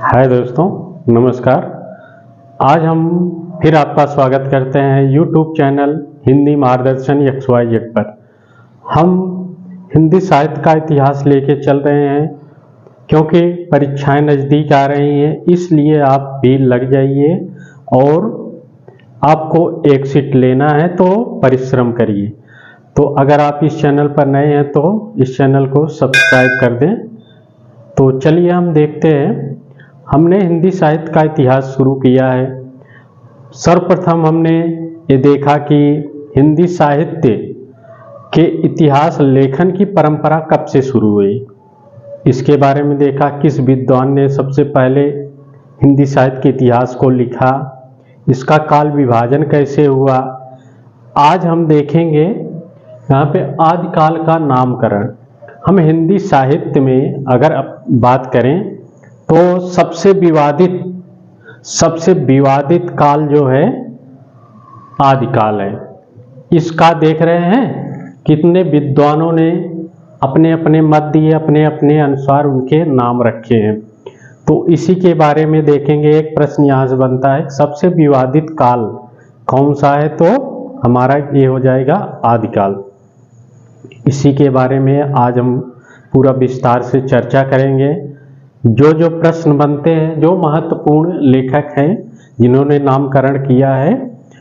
हाय दोस्तों, नमस्कार। आज हम फिर आपका स्वागत करते हैं यूट्यूब चैनल हिंदी मार्गदर्शन XYZ पर। हम हिंदी साहित्य का इतिहास लेके चल रहे हैं क्योंकि परीक्षाएं नज़दीक आ रही हैं, इसलिए आप भी लग जाइए और आपको एक सीट लेना है तो परिश्रम करिए। तो अगर आप इस चैनल पर नए हैं तो इस चैनल को सब्सक्राइब कर दें। तो चलिए हम देखते हैं। हमने हिंदी साहित्य का इतिहास शुरू किया है। सर्वप्रथम हमने ये देखा कि हिंदी साहित्य के इतिहास लेखन की परंपरा कब से शुरू हुई। इसके बारे में देखा किस विद्वान ने सबसे पहले हिंदी साहित्य के इतिहास को लिखा, इसका काल विभाजन कैसे हुआ। आज हम देखेंगे यहाँ पे आदिकाल का नामकरण। हम हिंदी साहित्य में अगर बात करें तो सबसे विवादित काल जो है आदिकाल है। इसका देख रहे हैं कितने विद्वानों ने अपने अपने मत दिए, अपने अपने अनुसार उनके नाम रखे हैं। तो इसी के बारे में देखेंगे। एक प्रश्न यहाँ से बनता है, सबसे विवादित काल कौन सा है, तो हमारा ये हो जाएगा आदिकाल। इसी के बारे में आज हम पूरा विस्तार से चर्चा करेंगे। जो प्रश्न बनते हैं, जो महत्वपूर्ण लेखक हैं जिन्होंने नामकरण किया है,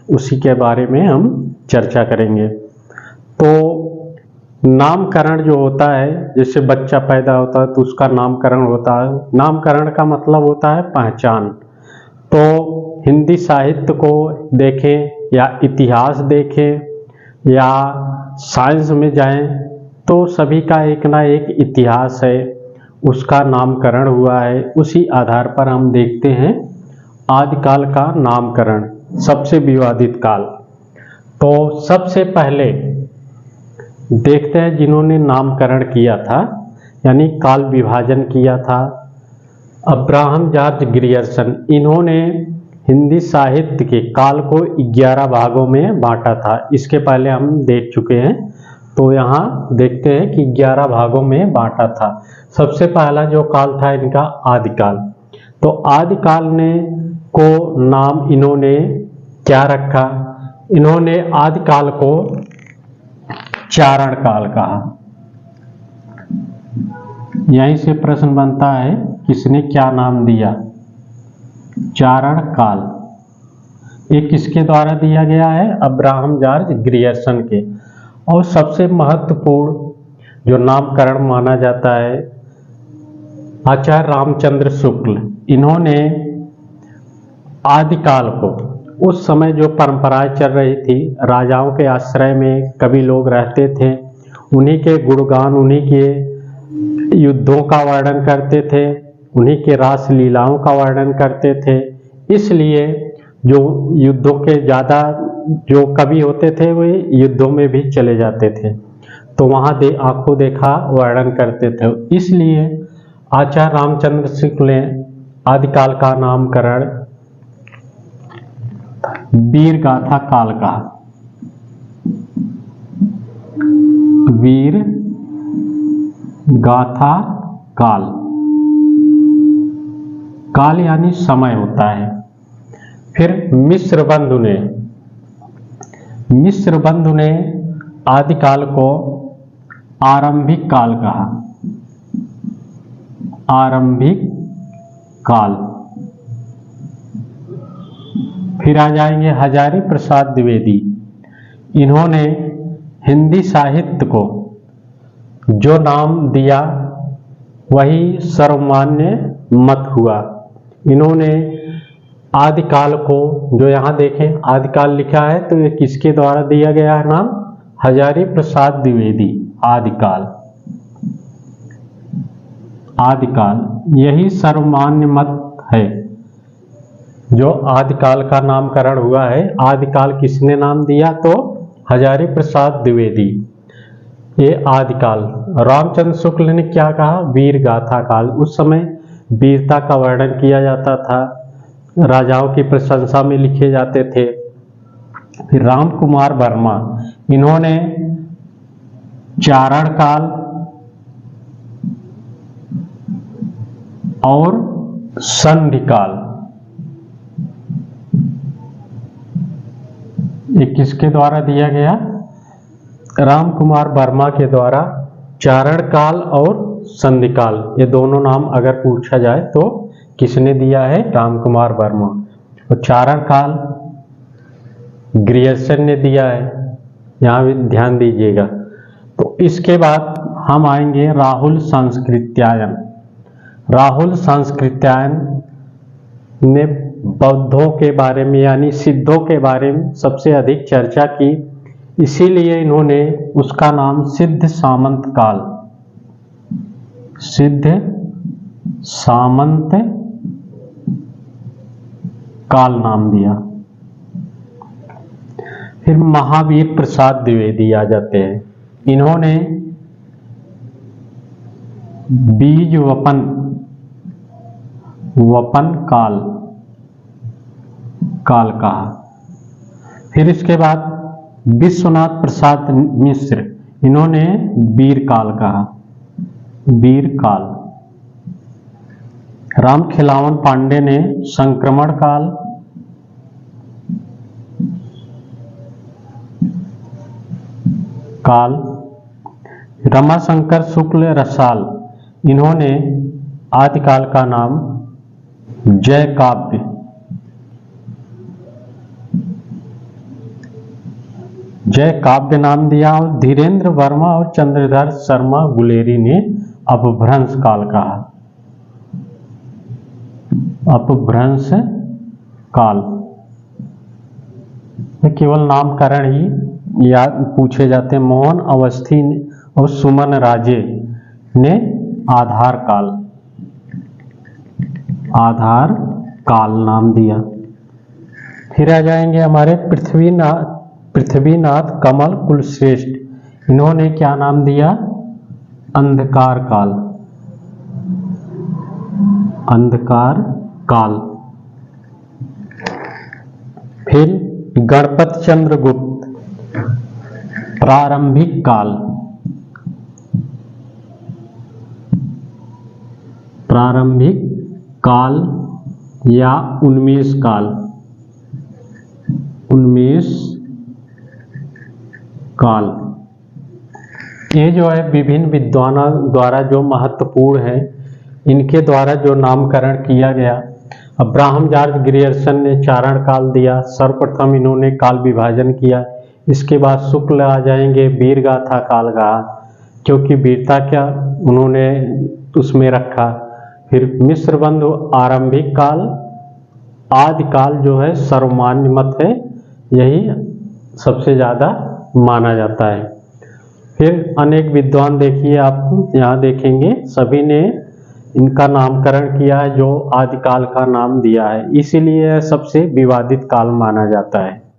उसी के बारे में हम चर्चा करेंगे। तो नामकरण जो होता है, जैसे बच्चा पैदा होता है तो उसका नामकरण होता है। नामकरण का मतलब होता है पहचान। तो हिंदी साहित्य को देखें या इतिहास देखें या साइंस में जाएं तो सभी का एक ना एक इतिहास है, उसका नामकरण हुआ है। उसी आधार पर हम देखते हैं आदिकाल का नामकरण, सबसे विवादित काल। तो सबसे पहले देखते हैं जिन्होंने नामकरण किया था, यानी काल विभाजन किया था, अब्राहम जॉर्ज ग्रियर्सन। इन्होंने हिंदी साहित्य के काल को 11 भागों में बांटा था। इसके पहले हम देख चुके हैं। तो यहाँ देखते हैं कि 11 भागों में बांटा था। सबसे पहला जो काल था इनका आदिकाल। तो आदिकाल को नाम इन्होंने क्या रखा, इन्होंने आदिकाल को चारण काल कहा। यहीं से प्रश्न बनता है किसने क्या नाम दिया, चारण काल। ये किसके द्वारा दिया गया है, अब्राहम जॉर्ज ग्रियर्सन के। और सबसे महत्वपूर्ण जो नामकरण माना जाता है आचार्य रामचंद्र शुक्ल। इन्होंने आदिकाल को, उस समय जो परंपराएं चल रही थी, राजाओं के आश्रय में कवि लोग रहते थे, उन्हीं के गुणगान, उन्हीं के युद्धों का वर्णन करते थे, उन्हीं के रास लीलाओं का वर्णन करते थे। इसलिए जो युद्धों के ज़्यादा जो कवि होते थे वे युद्धों में भी चले जाते थे, तो वहाँ आंखों देखा वर्णन करते थे। इसलिए आचार्य रामचंद्र शुक्ल ने आदिकाल का नामकरण वीर गाथा काल कहा। वीर गाथा काल, काल यानी समय होता है। फिर मिस्र बंधु ने आदिकाल को आरंभिक काल कहा। आरंभिक काल। फिर आ जाएंगे हजारी प्रसाद द्विवेदी। इन्होंने हिंदी साहित्य को जो नाम दिया वही सर्वमान्य मत हुआ। इन्होंने आदिकाल को, जो यहाँ देखें आदिकाल लिखा है, तो ये किसके द्वारा दिया गया है नाम, हजारी प्रसाद द्विवेदी। आदिकाल यही सर्वमान्य मत है जो आदिकाल का नामकरण हुआ है। आदिकाल किसने नाम दिया, तो हजारी प्रसाद द्विवेदी। ये आदिकाल। रामचंद्र शुक्ल ने क्या कहा, वीर गाथा काल। उस समय वीरता का वर्णन किया जाता था, राजाओं की प्रशंसा में लिखे जाते थे। फिर राम कुमार वर्मा, इन्होंने चारण काल और संधिकाल, ये किसके द्वारा दिया गया? राम कुमार वर्मा के द्वारा चारण काल और संधिकाल, ये दोनों नाम अगर पूछा जाए तो किसने दिया है? राम कुमार वर्मा। और चारण काल ग्रियर्सन ने दिया है, यहाँ भी ध्यान दीजिएगा। तो इसके बाद हम आएंगे राहुल सांस्कृत्यायन। राहुल सांस्कृत्यायन ने बौद्धों के बारे में यानी सिद्धों के बारे में सबसे अधिक चर्चा की, इसीलिए इन्होंने उसका नाम सिद्ध सामंत काल, सिद्ध सामंत काल नाम दिया। फिर महावीर प्रसाद द्विवेदी आ जाते हैं, इन्होंने बीज वपन काल कहा। फिर इसके बाद विश्वनाथ प्रसाद मिश्र, इन्होंने वीर काल कहा, वीर काल। राम खिलावन पांडे ने संक्रमण काल। रमाशंकर शुक्ल रसाल, इन्होंने आदिकाल का नाम जय काव्य नाम दिया। और धीरेन्द्र वर्मा और चंद्रधर शर्मा गुलेरी ने अपभ्रंश काल कहा, अपभ्रंश काल। केवल नामकरण ही याद पूछे जाते हैं। मोहन अवस्थी और सुमन राजे ने आधार काल नाम दिया। फिर आ जाएंगे हमारे पृथ्वीनाथ कमल कुलश्रेष्ठ, इन्होंने क्या नाम दिया? अंधकार काल। फिर गणपत चंद्र गुप्त, प्रारंभिक काल या उन्मेष काल। ये जो है विभिन्न विद्वानों द्वारा जो महत्वपूर्ण है, इनके द्वारा जो नामकरण किया गया। अब्राहम जॉर्ज ग्रियर्सन ने चारण काल दिया, सर्वप्रथम इन्होंने काल विभाजन किया। इसके बाद शुक्ल आ जाएंगे, वीर गाथा काल कहा, क्योंकि वीरता क्या उन्होंने उसमें रखा। फिर मिश्र बंधु आरंभिक काल, आदि काल जो है सर्वमान्य मत है, यही सबसे ज़्यादा माना जाता है। फिर अनेक विद्वान देखिए, आप यहाँ देखेंगे सभी ने इनका नामकरण किया है, जो आदिकाल का नाम दिया है, इसीलिए सबसे विवादित काल माना जाता है।